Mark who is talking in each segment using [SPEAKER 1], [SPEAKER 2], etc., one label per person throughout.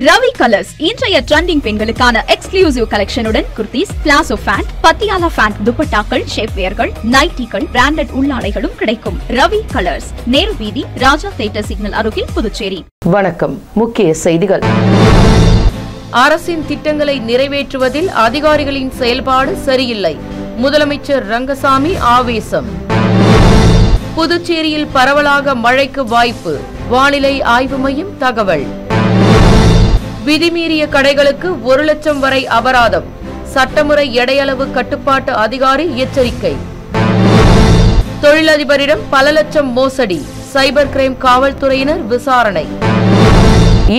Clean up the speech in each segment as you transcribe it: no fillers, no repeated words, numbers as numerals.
[SPEAKER 1] Ravi colours இன்றைய trending பெண்களுக்கான exclusive கலெக்ஷனுடன் kurtis, palazzo pant, Patiala pant, துப்பட்டாக்கள், ஷேப்வேர்கள், நைட்டிகள், பிராண்டட் உள்ளாடைகளும் கிடைக்கும். ரவி கலர்ஸ், நேரு வீதி, ராஜா தியேட்டர் சிக்னல் அருகில், புதுச்சேரி.
[SPEAKER 2] வணக்கம். முக்கிய செய்திகள். அரசின் திட்டங்களை நிறைவேற்றுவதில் அதிகாரிகளின் செயல்பாடு சரியில்லை. முதலமைச்சர் ரங்கசாமி ஆவேசம். புதுச்சேரியில் பரவலாக மழைக்கு வாய்ப்பு. வானிலை ஆய்வு மையம் தகவல். விதிமீறிய கடைகளுக்கு 1 லட்சம் வரை அபராதம். சட்டமுறை எடையளவு கட்டுப்பாட்டு அதிகாரி எச்சரிக்கை. தொழிலதிபரிடம் பல லட்சம் மோசடி. சைபர் கிரைம் காவல்துறையினர் விசாரணை.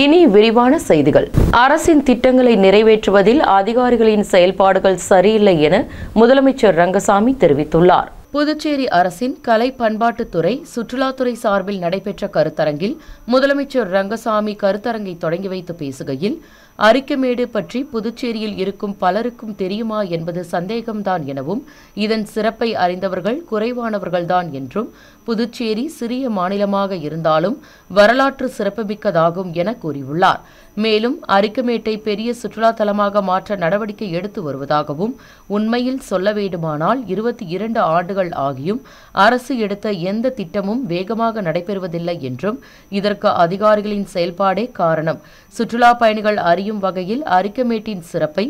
[SPEAKER 2] இனி விரிவான செய்திகள். அரசின் திட்டங்களை நிறைவேற்றுவதில் அதிகாரிகளின் செயல்பாடுகள் சரியில்லை என முதலமைச்சர் ரங்கசாமி தெரிவித்துள்ளார். புதுச்சேரி அரசின் கலை பண்பாட்டுத்துறை, சுற்றுலாத்துறை சார்பில் நடைபெற்ற கருத்தரங்கில் முதலமைச்சர் ரங்கசாமி கருத்தரங்கை தொடங்கி வைத்து பேசுகையில், அரிக்கமேடு பற்றி புதுச்சேரியில் இருக்கும் பலருக்கும் தெரியுமா என்பது சந்தேகம்தான் எனவும், இதன் சிறப்பை அறிந்தவர்கள் குறைவானவர்கள்தான் என்றும், புதுச்சேரி சிறிய மாநிலமாக இருந்தாலும் வரலாற்று சிறப்புமிக்கதாகும் என கூறியுள்ளார். மேலும் அரிக்கமேட்டை பெரிய சுற்றுலா தலமாக மாற்ற நடவடிக்கை எடுத்து வருவதாகவும், உண்மையில் சொல்ல வேண்டுமானால் 22 ஆண்டுகள் ஆகியும் அரசு எடுத்த எந்த திட்டமும் வேகமாக நடைபெறுவதில்லை என்றும், இதற்கு அதிகாரிகளின் செயல்பாடே காரணம். சுற்றுலா பயணிகள் அறியும் வகையில் அரிக்கமேட்டின் சிறப்பை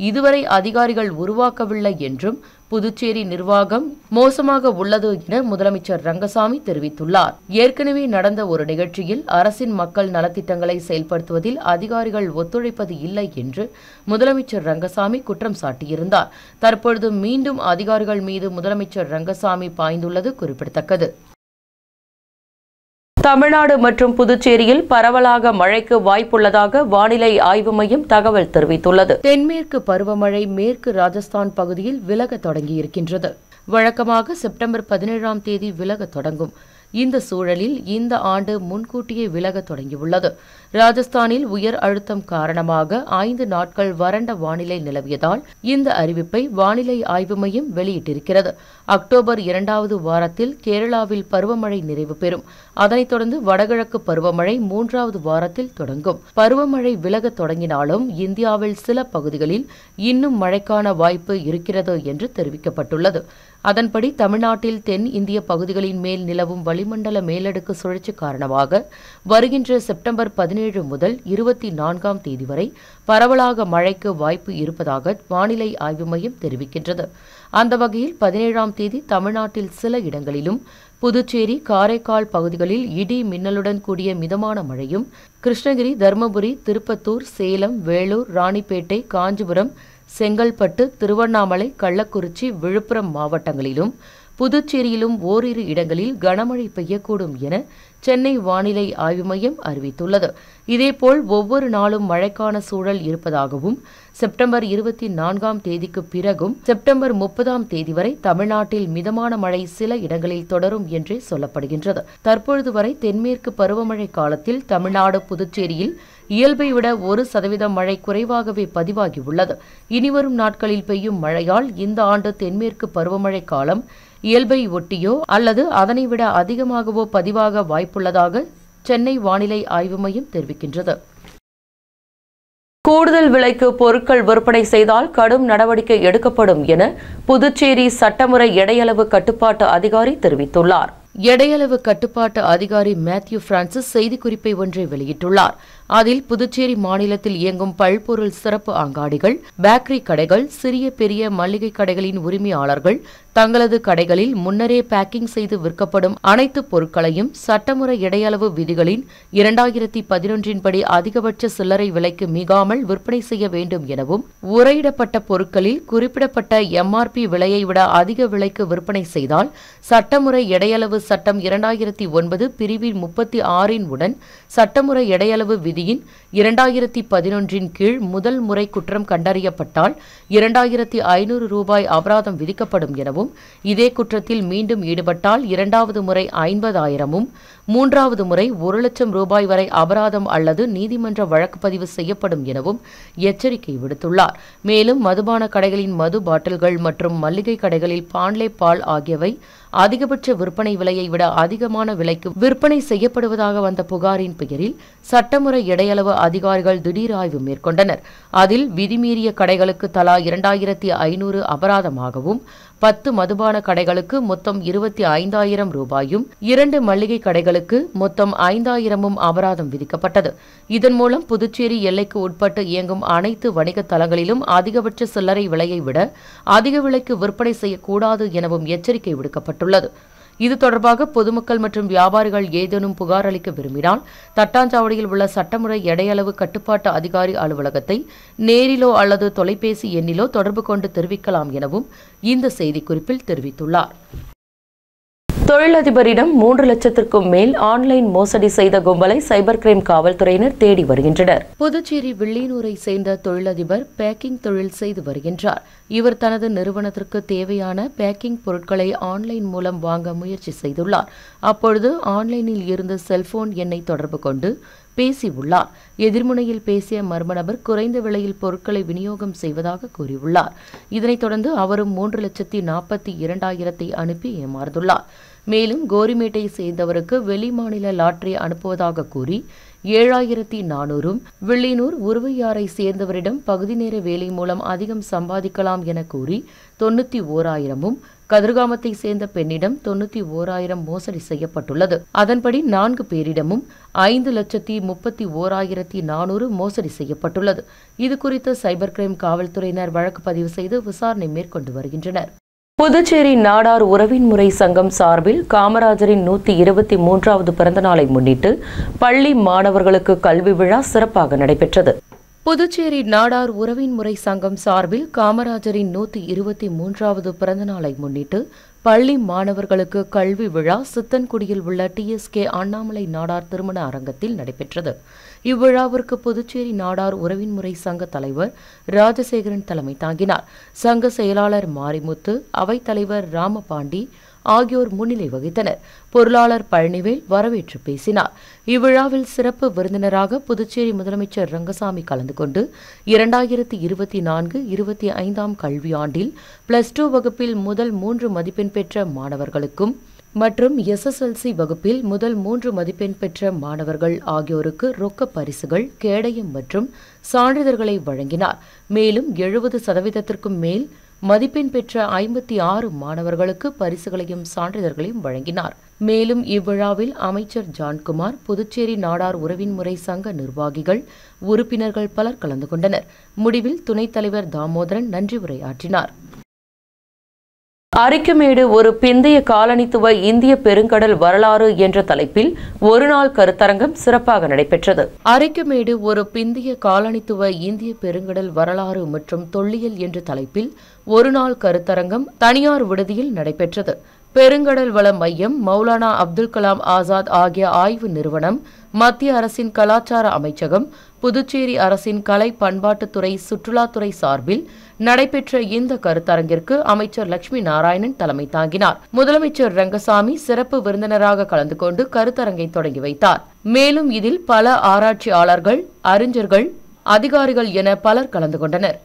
[SPEAKER 2] இதுவரை அதிகாரிகள் உருவாக்கவில்லை என்றும், புதுச்சேரி நிர்வாகம் மோசமாக உள்ளது என முதலமைச்சர் ரங்கசாமி தெரிவித்துள்ளார். ஏற்கனவே நடந்த ஒரு நிகழ்ச்சியில் அரசின் மக்கள் நலத்திட்டங்களை செயல்படுத்துவதில் அதிகாரிகள் ஒத்துழைப்பது இல்லை என்று முதலமைச்சர் ரங்கசாமி குற்றம் சாட்டியிருந்தார். தற்பொழுது மீண்டும் அதிகாரிகள் மீது முதலமைச்சர் ரங்கசாமி பாய்ந்துள்ளது குறிப்பிடத்தக்கது. தமிழ்நாடு மற்றும் புதுச்சேரியில் பரவலாக மழைக்கு வாய்ப்புள்ளதாக வானிலை ஆய்வு மையம் தகவல் தெரிவித்துள்ளது. தென்மேற்கு பருவமழை மேற்கு ராஜஸ்தான் பகுதியில் விலக தொடங்கியிருக்கின்றது. வழக்கமாக செப்டம்பர் 17ஆம் தேதி விலக தொடங்கும். இந்த சூழலில் இந்த ஆண்டு முன்கூட்டியே விலக தொடங்கியுள்ளது. ராஜஸ்தானில் உயர் அழுத்தம் காரணமாக 5 நாட்கள் வறண்ட வானிலை நிலவியதால் இந்த அறிவிப்பை வானிலை ஆய்வு மையம் வெளியிட்டிருக்கிறது. அக்டோபர் 2வது வாரத்தில் கேரளாவில் பருவமழை நிறைவு பெறும். அதனைத் தொடர்ந்து வடகிழக்கு பருவமழை 3வது வாரத்தில் தொடங்கும். பருவமழை விலக தொடங்கினாலும் இந்தியாவில் சில பகுதிகளில் இன்னும் மழைக்கான வாய்ப்பு இருக்கிறது என்று தெரிவிக்கப்பட்டுள்ளது. அதன்படி தமிழ்நாட்டில் தென் இந்திய பகுதிகளின் மேல் நிலவும் வளிமண்டல மேலடுக்கு சுழற்சி காரணமாக வருகின்ற செப்டம்பர் 17 முதல் 24ஆம் தேதி வரை பரவலாக மழைக்கு வாய்ப்பு இருப்பதாக வானிலை ஆய்வு மையம் தெரிவிக்கின்றது. அந்த வகையில் 17ஆம் தேதி தமிழ்நாட்டில் சில இடங்களிலும், புதுச்சேரி, காரைக்கால் பகுதிகளில் இடி மின்னலுடன் கூடிய மிதமான மழையும், கிருஷ்ணகிரி, தருமபுரி, திருப்பத்தூர், சேலம், வேலூர், ராணிப்பேட்டை, காஞ்சிபுரம், செங்கல்பட்டு, திருவண்ணாமலை, கள்ளக்குறிச்சி, விழுப்புரம் மாவட்டங்களிலும், புதுச்சேரியிலும் ஓரிரு இடங்களில் கனமழை பெய்யக்கூடும் என சென்னை வானிலை ஆய்வு மையம் அறிவித்துள்ளது. இதேபோல் ஒவ்வொரு நாளும் மழைக்கான சூழல் இருப்பதாகவும், செப்டம்பர் 24ஆம் தேதிக்கு பிறகும் செப்டம்பர் 30ஆம் தேதி வரை தமிழ்நாட்டில் மிதமான மழை சில இடங்களில் தொடரும் என்றே சொல்லப்படுகின்றது. தற்பொழுது வரை தென்மேற்கு பருவமழை காலத்தில் தமிழ்நாடு, புதுச்சேரியில் இயல்பை விட 1% மழை குறைவாகவே பதிவாகியுள்ளது. இனிவரும் நாட்களில் பெய்யும் மழையால் இந்த ஆண்டு தென்மேற்கு பருவமழை காலம் இயல்பை ஒட்டியோ அல்லது அதனை விட அதிகமாகவோ பதிவாக வாய்ப்புள்ளதாக சென்னை வானிலை ஆய்வு மையம் தெரிவிக்கின்றது. கூடுதல் விலைக்கு பொருட்கள் விற்பனை செய்தால் கடும் நடவடிக்கை எடுக்கப்படும் என புதுச்சேரி சட்டமுறை எடையளவு கட்டுப்பாட்டு அதிகாரி தெரிவித்துள்ளார். எடையளவு கட்டுப்பாட்டு அதிகாரி மேத்யூ பிரான்சிஸ் செய்திக்குறிப்பை ஒன்றை வெளியிட்டுள்ளார். அதில் புதுச்சேரி மாநிலத்தில் இயங்கும் பல்பொருள் சிறப்பு அங்காடிகள், பேக்கரி கடைகள், சிறிய பெரிய மளிகை கடைகளின் உரிமையாளர்கள் தங்களது கடைகளில் முன்னரே பேக்கிங் செய்து விற்கப்படும் அனைத்து பொருட்களையும் சட்டமுறை எடையளவு விதிகளின் 2011 படி அதிகபட்ச சில்லறை விலைக்கு மிகாமல் விற்பனை செய்ய வேண்டும் எனவும், உரையிடப்பட்ட பொருட்களில் குறிப்பிடப்பட்ட MRP விலையை விட அதிக விலைக்கு விற்பனை செய்தால் சட்டமுறை எடையளவு சட்டம் 2009 பிரிவின் 36 உடன் சட்டமுறை எடையளவு விதியின் 2011 கீழ் முதல் முறை குற்றம் கண்டறியப்பட்டால் 2500 ரூபாய் அபராதம் விதிக்கப்படும் எனவும், இதே குற்றத்தில் மீண்டும் ஈடுபட்டால் 2வது முறை 50,000 மூன்றாவது முறை 1 லட்சம் ரூபாய் வரை அபராதம் அல்லது நீதிமன்ற வழக்கு பதிவு செய்யப்படும் எனவும் எச்சரிக்கை விடுத்துள்ளார். மேலும் மதுபான கடைகளின் மது பாட்டில்கள் மற்றும் மளிகை கடைகளில் பாண்லே பால் ஆகியவை அதிகபட்ச விற்பனை விலையை விட அதிகமான விலைக்கு விற்பனை செய்யப்படுவதாக வந்த புகாரின் பெயரில் சட்டமுறை எடையளவு அதிகாரிகள் திடீர் ஆய்வு மேற்கொண்டனர். அதில் விதிமீறிய கடைகளுக்கு தலா 2500 அபராதமாகவும் 10 மதுபான கடைகளுக்கு மொத்தம் 25,000 ரூபாயும் 2 மளிகை கடைகளுக்கு மொத்தம் 5,000 அபராதம் விதிக்கப்பட்டது. இதன் மூலம் புதுச்சேரி எல்லைக்கு உட்பட்டு இயங்கும் அனைத்து வணிக தலங்களிலும் அதிகபட்ச சில்லறை விலையை விட அதிக விலைக்கு விற்பனை செய்யக்கூடாது எனவும் எச்சரிக்கை விடுக்கப்பட்டுள்ளது. இது தொடர்பாக பொதுமக்கள் மற்றும் வியாபாரிகள் ஏதேனும் புகார் அளிக்க விரும்பினால் தட்டாஞ்சாவடியில் உள்ள சட்டமுறை எடையளவு கட்டுப்பாட்டு அதிகாரி அலுவலகத்தை நேரிலோ அல்லது தொலைபேசி எண்ணிலோ தொடர்பு கொண்டு தெரிவிக்கலாம் எனவும் இந்த செய்திக்குறிப்பில் தெரிவித்துள்ளார். தொழிலதிபரிடம் 3 லட்சத்திற்கும் மேல் ஆன்லைன் மோசடி செய்த கும்பலை சைபர் கிரைம் காவல்துறையினர் தேடி வருகின்றனர். புதுச்சேரி வில்லியனூரை சேர்ந்த தொழிலதிபர் பேக்கிங் தொழில் செய்து வருகின்றார். இவர் தனது நிறுவனத்திற்கு தேவையான பேக்கிங் பொருட்களை ஆன்லைன் மூலம் வாங்க முயற்சி செய்துள்ளார். அப்பொழுது ஆன்லைனில் இருந்து செல்போன் எண்ணை தொடர்பு கொண்டு பேசியுள்ளார். எதிர்முனையில் பேசிய மர்ம நபர் குறைந்த விலையில் பொருட்களை விநியோகம் செய்வதாக கூறியுள்ளார். இதனைத் தொடர்ந்து அவரும் 3,42,000 அனுப்பி ஏமாந்துள்ளார். மேலும் கோரிமேட்டை சேர்ந்தவருக்கு வெளிமாநில லாட்டரி அனுப்புவதாக கூறி 7,400 வில்லியனூர் உருவையாரை சேர்ந்தவரிடம் பகுதி நேர வேலை மூலம் அதிகம் சம்பாதிக்கலாம் என கூறி 91,000 கதிர்காமத்தை சேர்ந்த பெண்ணிடம் 91,000 மோசடி செய்யப்பட்டுள்ளது. அதன்படி 4 பேரிடமும் 5,31,400 மோசடி செய்யப்பட்டுள்ளது. இதுகுறித்து சைபர் கிரைம் காவல்துறையினர் வழக்கு பதிவு செய்து விசாரணை மேற்கொண்டு வருகின்றனர். புதுச்சேரி நாடார் உறவின் முறை சங்கம் சார்பில் காமராஜரின் 123வது பிறந்த நாளை முன்னிட்டு பள்ளி மாணவர்களுக்கு கல்வி விழா சிறப்பாக நடைபெற்றது. புதுச்சேரி நாடார் உறவின் முறை சங்கம் சார்பில் காமராஜரின் 123வது பிறந்த நாளை முன்னிட்டு பள்ளி மாணவர்களுக்கு கல்வி விழா சித்தன்குடியில் உள்ள TSK அண்ணாமலை நாடார் திருமண அரங்கத்தில் நடைபெற்றது. இவ்விழாவிற்கு புதுச்சேரி நாடார் உறவின் முறை சங்க தலைவர் ராஜசேகரன் தலைமை தாங்கினார். சங்க செயலாளர் மாரிமுத்து, அவைத்தலைவர் ராமபாண்டி ஆகியோர் முன்னிலை வகித்தனர். பொருளாளர் பழனிவேல் வரவேற்று பேசினார். இவ்விழாவில் சிறப்பு விருந்தினராக புதுச்சேரி முதலமைச்சர் ரங்கசாமி கலந்து கொண்டு 2024-25 கல்வியாண்டில் +2 வகுப்பில் முதல் 3 மதிப்பெண் பெற்ற மாணவர்களுக்கும் மற்றும் SSLC வகுப்பில் முதல் 3 மதிப்பெண் பெற்ற மாணவர்கள் ஆகியோருக்கு ரொக்க பரிசுகள், கேடயம் மற்றும் சான்றிதழ்களை வழங்கினார். மேலும் 70% மேல் மதிப்பெண் பெற்ற 56 மாணவர்களுக்கு பரிசுகளையும் சான்றிதழ்களையும் வழங்கினார். மேலும் இவ்விழாவில் அமைச்சர் ஜான்குமார், புதுச்சேரி நாடார் உறவின் முறை சங்க நிர்வாகிகள், உறுப்பினர்கள் பலர் கலந்து கொண்டனர். முடிவில் துணைத் தலைவர் தாமோதரன் நன்றி உரையாற்றினார். அரிக்கமேடு ஒரு பிந்தைய காலனித்துவ இந்திய பெருங்கடல் வரலாறு என்ற தலைப்பில் ஒருநாள் கருத்தரங்கம் சிறப்பாக நடைபெற்றது. அரிக்கமேடு ஒரு பிந்தைய காலனித்துவ இந்திய பெருங்கடல் வரலாறு மற்றும் தொல்லியல் என்ற தலைப்பில் ஒருநாள் கருத்தரங்கம் தனியார் விடுதியில் நடைபெற்றது. பெருங்கடல் வள மையம், மௌலானா அப்துல் கலாம் ஆசாத் ஆகிய ஆய்வு நிறுவனம், மத்திய அரசின் கலாச்சார அமைச்சகம், புதுச்சேரி அரசின் கலை பண்பாட்டுத்துறை, சுற்றுலாத்துறை சார்பில் நடைபெற்ற இந்த கருத்தரங்கிற்கு அமைச்சர் லட்சுமி நாராயணன் தலைமை தாங்கினார். முதலமைச்சர் ரங்கசாமி சிறப்பு விருந்தினராக கலந்து கொண்டு கருத்தரங்கை தொடங்கி வைத்தார். மேலும் இதில் பல ஆராய்ச்சியாளர்கள், அறிஞர்கள், அதிகாரிகள் என பலர் கலந்து கொண்டனர்.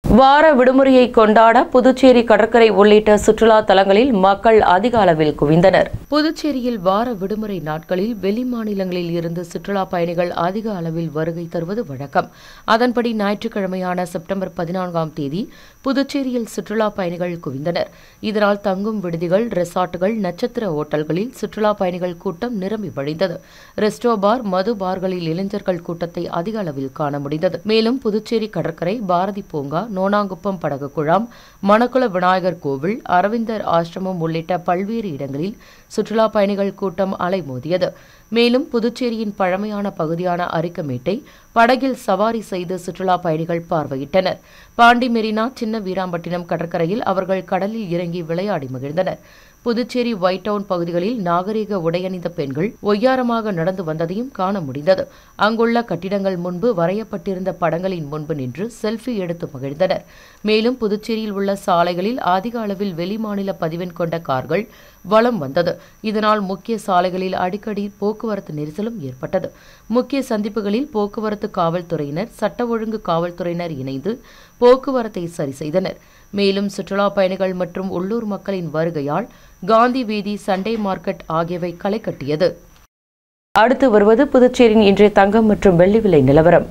[SPEAKER 2] வார விடுமுறையை கொண்டாட புதுச்சேரி கடற்கரை உள்ளிட்ட சுற்றுலா தலங்களில் மக்கள் அதிக அளவில் குவிந்தனர். புதுச்சேரியில் வார விடுமுறை நாட்களில் வெளி மாநிலங்களில் இருந்து சுற்றுலா பயணிகள் அதிக அளவில் வருகை தருவது வழக்கம். அதன்படி ஞாயிற்றுக்கிழமையான செப்டம்பர் 14ஆம் தேதி புதுச்சேரியில் சுற்றுலா பயணிகள் குவிந்தனர். இதனால் தங்கும் விடுதிகள், ரெசார்ட்டுகள், நட்சத்திர ஓட்டல்களில் சுற்றுலா பயணிகள் கூட்டம் நிரம்பி வழிந்தது. ரெஸ்டோ பார், மது பார்களில் இளைஞர்கள் கூட்டத்தை அதிக அளவில் காண முடிந்தது. மேலும் புதுச்சேரி கடற்கரை, பாரதி பூங்கா, நோனாங்குப்பம் படகு குழாம், மணக்குள விநாயகர் கோவில், அரவிந்தர் ஆசிரமம் உள்ளிட்ட பல்வேறு இடங்களில் சுற்றுலா பயணிகள் கூட்டம் அலைமோதியது. மேலும் புதுச்சேரியின் பழமையான பகுதியான அரிக்கமேட்டை படகில் சவாரி செய்து சுற்றுலா பயணிகள் பார்வையிட்டனர். பாண்டி மெரினா, சின்ன வீராம்பட்டினம் கடற்கரையில் அவர்கள் கடலில் இறங்கி விளையாடி மகிழ்ந்தனர். புதுச்சேரி ஒயிட் டவுன் பகுதிகளில் நாகரீக உடையணிந்த பெண்கள் ஒய்யாரமாக நடந்து வந்ததையும் காண முடிந்தது. அங்குள்ள கட்டிடங்கள் முன்பு வரையப்பட்டிருந்த படங்களின் முன்பு நின்று செல்ஃபி எடுத்து மகிழ்ந்தனர். மேலும் புதுச்சேரியில் உள்ள சாலைகளில் அதிக அளவில் வெளிமாநில பதிவெண் கொண்ட கார்கள், வலம் வந்தது. இதனால் முக்கிய சாலைகளில் அடிக்கடி போக்குவரத்து நெரிசலும் ஏற்பட்டது. முக்கிய சந்திப்புகளில் போக்குவரத்து காவல்துறையினர், சட்ட ஒழுங்கு காவல்துறையினர் இணைந்து போக்குவரத்தை சரி செய்தனர். மேலும் சுற்றுலா பயணிகள் மற்றும் உள்ளூர் மக்களின் வருகையால் காந்தி வீதி, சண்டே மார்க்கெட் ஆகியவை களை கட்டியது. அடுத்து வருவது புதுச்சேரியின் இன்றைய தங்கம் மற்றும் வெள்ளி விலை நிலவரம்.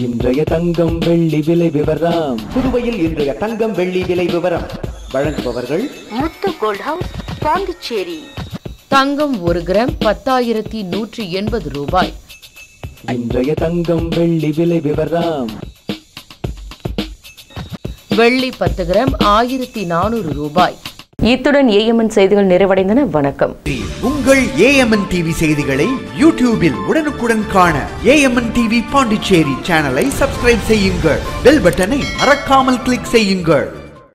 [SPEAKER 3] இன்றைய தங்கம் வெள்ளி விலை விவரம். புதுவையில் இன்றைய தங்கம் வெள்ளி விலை விவரம் வழங்குபவர்கள்
[SPEAKER 4] முத்து கோல்ட் ஹவுஸ், பாண்டிச்சேரி.
[SPEAKER 2] தங்கம் 1 கிராம் 10,180 ரூபாய்.
[SPEAKER 3] இன்றைய தங்கம் வெள்ளி விலை விவரம்.
[SPEAKER 2] வெள்ளி 10 கிராம் 1,400 ரூபாய்.
[SPEAKER 5] இத்துடன் ஏஎம்என் செய்திகள் நிறைவடைந்தன. வணக்கம்.
[SPEAKER 6] உங்கள் ஏஎம்என் டிவி செய்திகளை யூடியூபில் உடனுக்குடன் காண ஏஎம்என் டிவி பாண்டிச்சேரி சேனலை சப்ஸ்கிரைப் செய்யுங்கள். பெல் பட்டனை மறக்காமல் கிளிக் செய்யுங்கள்.